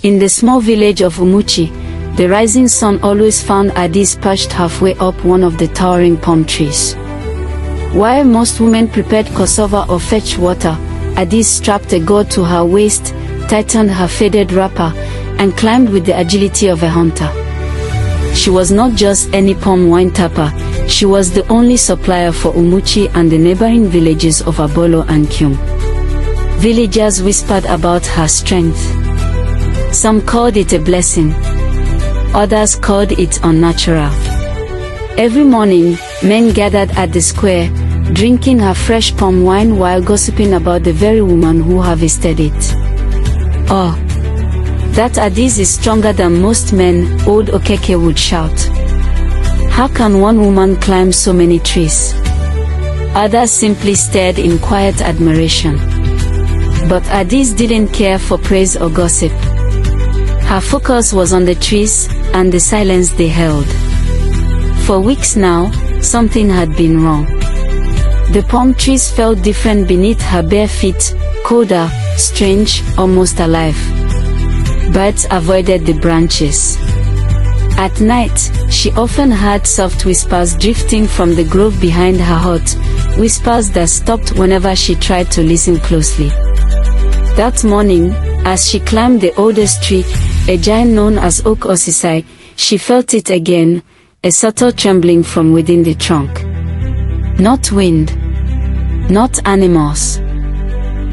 In the small village of Umuchi, the rising sun always found Adis perched halfway up one of the towering palm trees. While most women prepared cassava or fetched water, Adis strapped a gourd to her waist, tightened her faded wrapper, and climbed with the agility of a hunter. She was not just any palm wine tapper, she was the only supplier for Umuchi and the neighboring villages of Abolo and Kyum. Villagers whispered about her strength. Some called it a blessing. Others called it unnatural. Every morning, men gathered at the square, drinking her fresh palm wine while gossiping about the very woman who harvested it. "Oh, that Adis is stronger than most men," old Okeke would shout. "How can one woman climb so many trees?" Others simply stared in quiet admiration. But Adis didn't care for praise or gossip. Her focus was on the trees and the silence they held. For weeks now, something had been wrong. The palm trees felt different beneath her bare feet, colder, strange, almost alive. Birds avoided the branches. At night, she often heard soft whispers drifting from the grove behind her hut, whispers that stopped whenever she tried to listen closely. That morning, as she climbed the oldest tree, a giant known as Oak Osisai, she felt it again, a subtle trembling from within the trunk. Not wind. Not animals.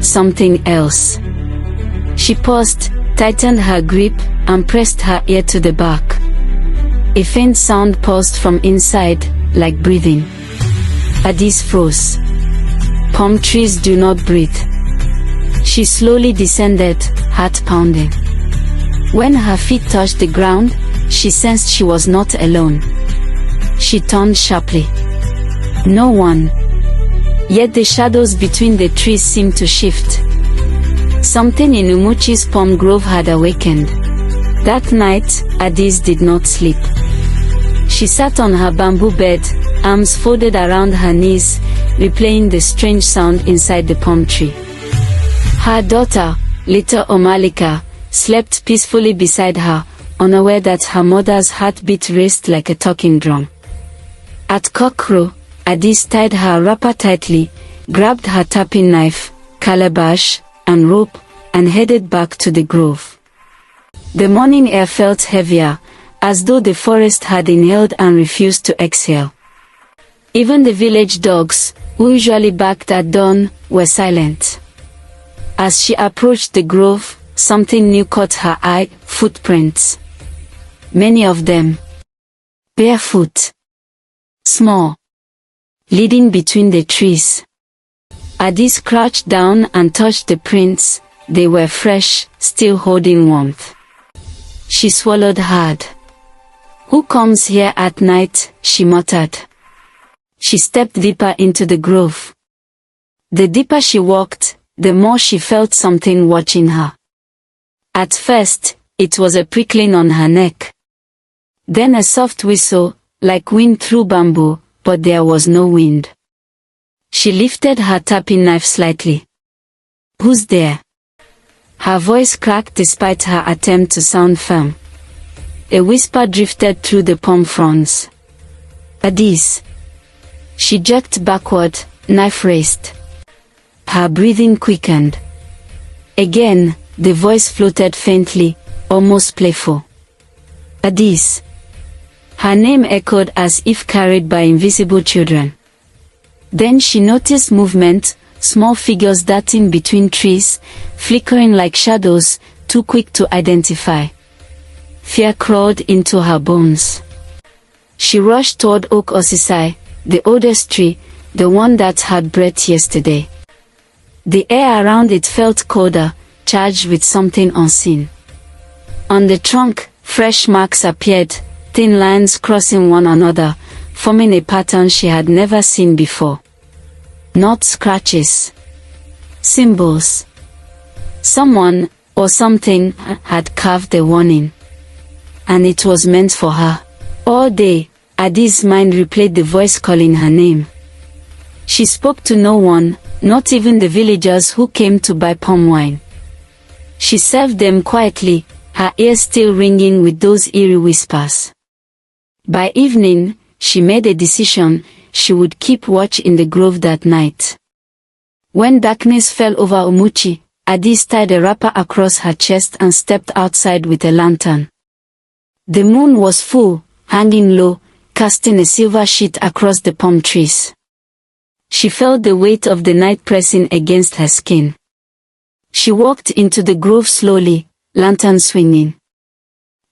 Something else. She paused, tightened her grip, and pressed her ear to the bark. A faint sound pulsed from inside, like breathing. Adis froze. Palm trees do not breathe. She slowly descended, heart pounding. When her feet touched the ground, she sensed she was not alone. She turned sharply. No one. Yet the shadows between the trees seemed to shift. Something in Umuchi's palm grove had awakened. That night, Adis did not sleep. She sat on her bamboo bed, arms folded around her knees, replaying the strange sound inside the palm tree. Her daughter, little Omalika, slept peacefully beside her, unaware that her mother's heartbeat raced like a talking drum. At cockcrow, Adis tied her wrapper tightly, grabbed her tapping knife, calabash, and rope, and headed back to the grove. The morning air felt heavier, as though the forest had inhaled and refused to exhale. Even the village dogs, who usually barked at dawn, were silent. As she approached the grove, something new caught her eye: footprints. Many of them. Barefoot. Small. Leading between the trees. Adis crouched down and touched the prints. They were fresh, still holding warmth. She swallowed hard. "Who comes here at night?" she muttered. She stepped deeper into the grove. The deeper she walked, the more she felt something watching her. At first, it was a prickling on her neck. Then a soft whistle, like wind through bamboo, but there was no wind. She lifted her tapping knife slightly. "Who's there?" Her voice cracked despite her attempt to sound firm. A whisper drifted through the palm fronds. "Adis." She jerked backward, knife raised. Her breathing quickened. Again, the voice floated faintly, almost playful. "Adis." Her name echoed as if carried by invisible children. Then she noticed movement, small figures darting between trees, flickering like shadows, too quick to identify. Fear crawled into her bones. She rushed toward Oak Osisai, the oldest tree, the one that had breath yesterday. The air around it felt colder, charged with something unseen. On the trunk, fresh marks appeared, thin lines crossing one another, forming a pattern she had never seen before. Not scratches. Symbols. Someone, or something, had carved a warning. And it was meant for her. All day, Adis' mind replayed the voice calling her name. She spoke to no one, not even the villagers who came to buy palm wine. She served them quietly, her ears still ringing with those eerie whispers. By evening, she made a decision: she would keep watch in the grove that night. When darkness fell over Omuchi, Addis tied a wrapper across her chest and stepped outside with a lantern. The moon was full, hanging low, casting a silver sheet across the palm trees. She felt the weight of the night pressing against her skin. She walked into the grove slowly, lantern swinging.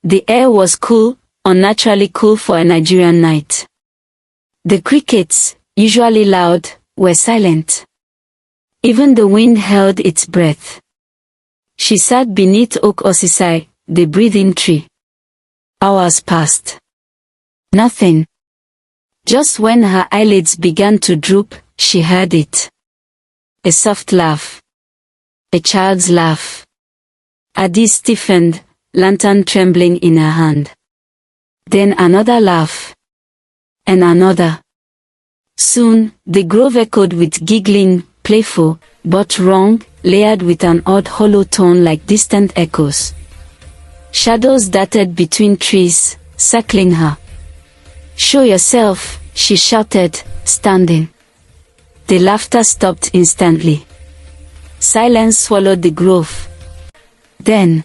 The air was cool, unnaturally cool for a Nigerian night. The crickets, usually loud, were silent. Even the wind held its breath. She sat beneath oak osisai, the breathing tree. Hours passed. Nothing. Just when her eyelids began to droop, she heard it. A soft laugh. A child's laugh. Addis stiffened, lantern trembling in her hand. Then another laugh. And another. Soon, the grove echoed with giggling, playful, but wrong, layered with an odd hollow tone like distant echoes. Shadows darted between trees, circling her. "Show yourself," she shouted, standing. The laughter stopped instantly. Silence swallowed the grove. Then,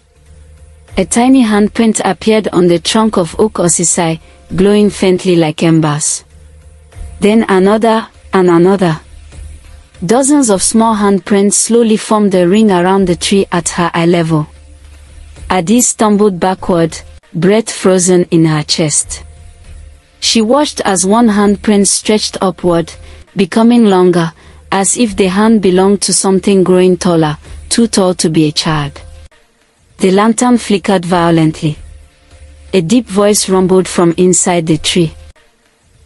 a tiny handprint appeared on the trunk of oak osisai, glowing faintly like embers. Then another, and another. Dozens of small handprints slowly formed a ring around the tree at her eye level. Addis stumbled backward, breath frozen in her chest. She watched as one handprint stretched upward, becoming longer, as if the hand belonged to something growing taller, too tall to be a child. The lantern flickered violently. A deep voice rumbled from inside the tree.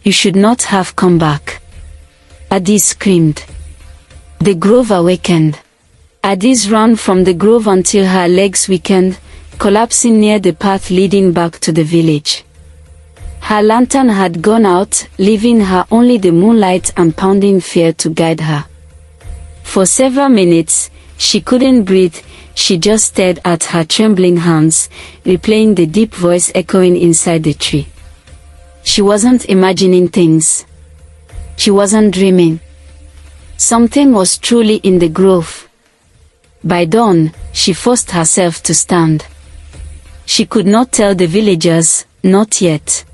"You should not have come back." Addis screamed. The grove awakened. Addis ran from the grove until her legs weakened, collapsing near the path leading back to the village. Her lantern had gone out, leaving her only the moonlight and pounding fear to guide her. For several minutes, she couldn't breathe. She just stared at her trembling hands, replaying the deep voice echoing inside the tree. She wasn't imagining things. She wasn't dreaming. Something was truly in the grove. By dawn, she forced herself to stand. She could not tell the villagers, not yet.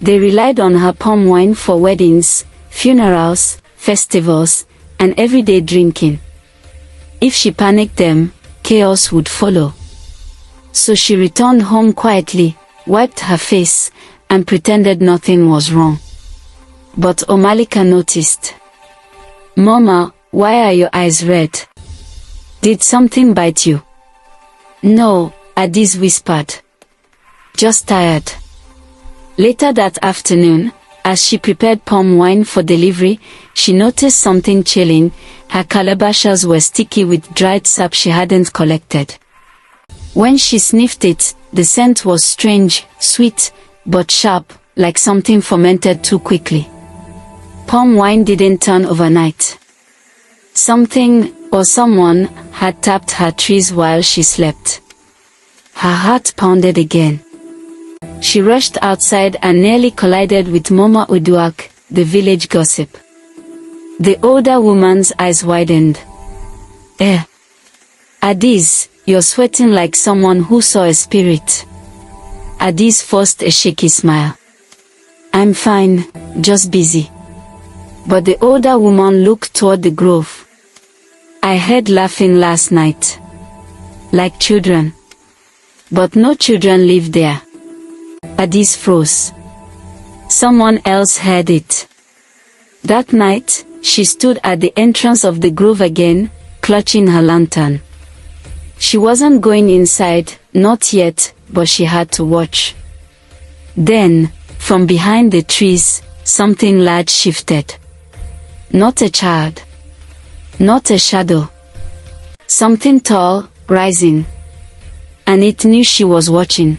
They relied on her palm wine for weddings, funerals, festivals, and everyday drinking. If she panicked them, chaos would follow. So she returned home quietly, wiped her face, and pretended nothing was wrong. But Omalika noticed. "Mama, why are your eyes red? Did something bite you?" "No," Addis whispered. "Just tired." Later that afternoon, as she prepared palm wine for delivery, she noticed something chilling. Her calabashes were sticky with dried sap she hadn't collected. When she sniffed it, the scent was strange, sweet, but sharp, like something fermented too quickly. Palm wine didn't turn overnight. Something, or someone, had tapped her trees while she slept. Her heart pounded again. She rushed outside and nearly collided with Mama Oduak, the village gossip. The older woman's eyes widened. Addis, you're sweating like someone who saw a spirit." Addis forced a shaky smile. "I'm fine, just busy." But the older woman looked toward the grove. "I heard laughing last night. Like children. But no children live there." Addis froze. Someone else heard it. That night, she stood at the entrance of the grove again, clutching her lantern. She wasn't going inside, not yet, but she had to watch. Then, from behind the trees, something large shifted. Not a child. Not a shadow. Something tall, rising. And it knew she was watching.